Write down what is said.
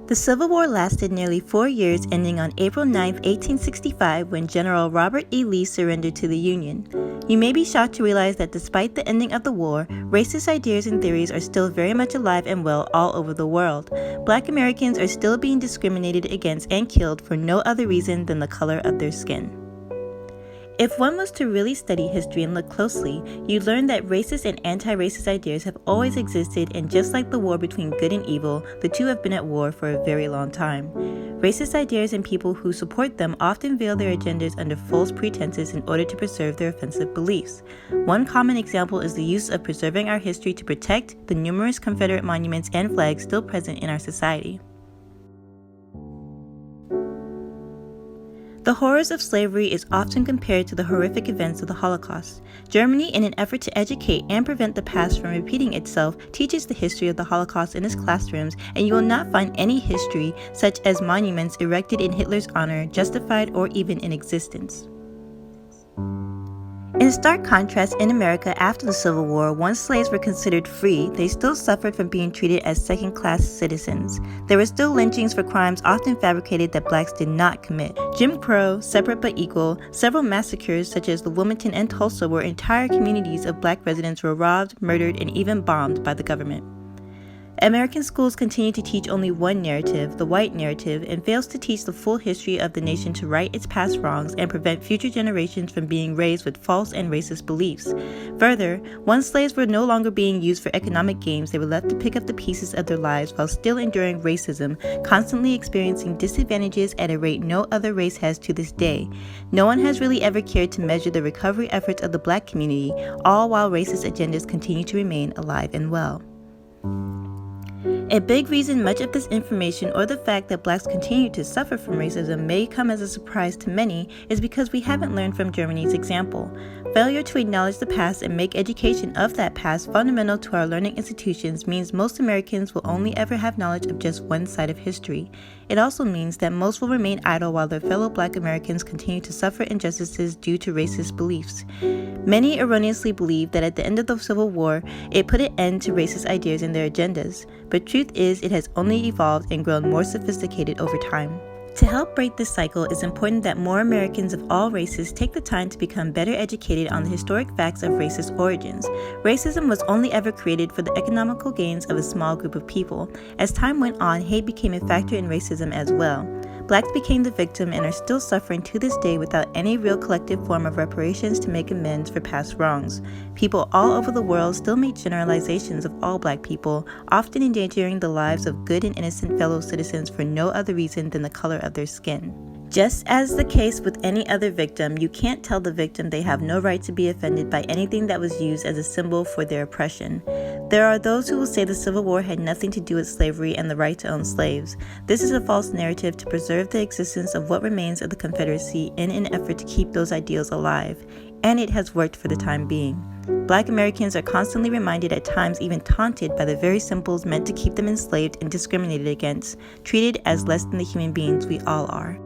The Civil War lasted nearly 4 years, ending on April 9, 1865, when General Robert E. Lee surrendered to the Union. You may be shocked to realize that despite the ending of the war, racist ideas and theories are still very much alive and well all over the world. Black Americans are still being discriminated against and killed for no other reason than the color of their skin. If one was to really study history and look closely, you'd learn that racist and anti-racist ideas have always existed, and just like the war between good and evil, the two have been at war for a very long time. Racist ideas and people who support them often veil their agendas under false pretenses in order to preserve their offensive beliefs. One common example is the use of preserving our history to protect the numerous Confederate monuments and flags still present in our society. The horrors of slavery is often compared to the horrific events of the Holocaust. Germany, in an effort to educate and prevent the past from repeating itself, teaches the history of the Holocaust in its classrooms, and you will not find any history, such as monuments erected in Hitler's honor, justified or even in existence. In stark contrast, in America after the Civil War, once slaves were considered free, they still suffered from being treated as second-class citizens. There were still lynchings for crimes often fabricated that blacks did not commit. Jim Crow, separate but equal, several massacres such as the Wilmington and Tulsa, where entire communities of black residents were robbed, murdered, and even bombed by the government. American schools continue to teach only one narrative, the white narrative, and fails to teach the full history of the nation to right its past wrongs and prevent future generations from being raised with false and racist beliefs. Further, once slaves were no longer being used for economic gains, they were left to pick up the pieces of their lives while still enduring racism, constantly experiencing disadvantages at a rate no other race has to this day. No one has really ever cared to measure the recovery efforts of the black community, all while racist agendas continue to remain alive and well. A big reason much of this information, or the fact that blacks continue to suffer from racism, may come as a surprise to many is because we haven't learned from Germany's example. Failure to acknowledge the past and make education of that past fundamental to our learning institutions means most Americans will only ever have knowledge of just one side of history. It also means that most will remain idle while their fellow black Americans continue to suffer injustices due to racist beliefs. Many erroneously believe that at the end of the Civil War, it put an end to racist ideas and their agendas, but truth is it has only evolved and grown more sophisticated over time. To help break this cycle, it's important that more Americans of all races take the time to become better educated on the historic facts of racist origins. Racism was only ever created for the economical gains of a small group of people. As time went on, hate became a factor in racism as well. Blacks became the victim and are still suffering to this day without any real collective form of reparations to make amends for past wrongs. People all over the world still make generalizations of all black people, often endangering the lives of good and innocent fellow citizens for no other reason than the color of their skin. Just as the case with any other victim, you can't tell the victim they have no right to be offended by anything that was used as a symbol for their oppression. There are those who will say the Civil War had nothing to do with slavery and the right to own slaves. This is a false narrative to preserve the existence of what remains of the Confederacy in an effort to keep those ideals alive, and it has worked for the time being. Black Americans are constantly reminded, at times even taunted, by the very symbols meant to keep them enslaved and discriminated against, treated as less than the human beings we all are.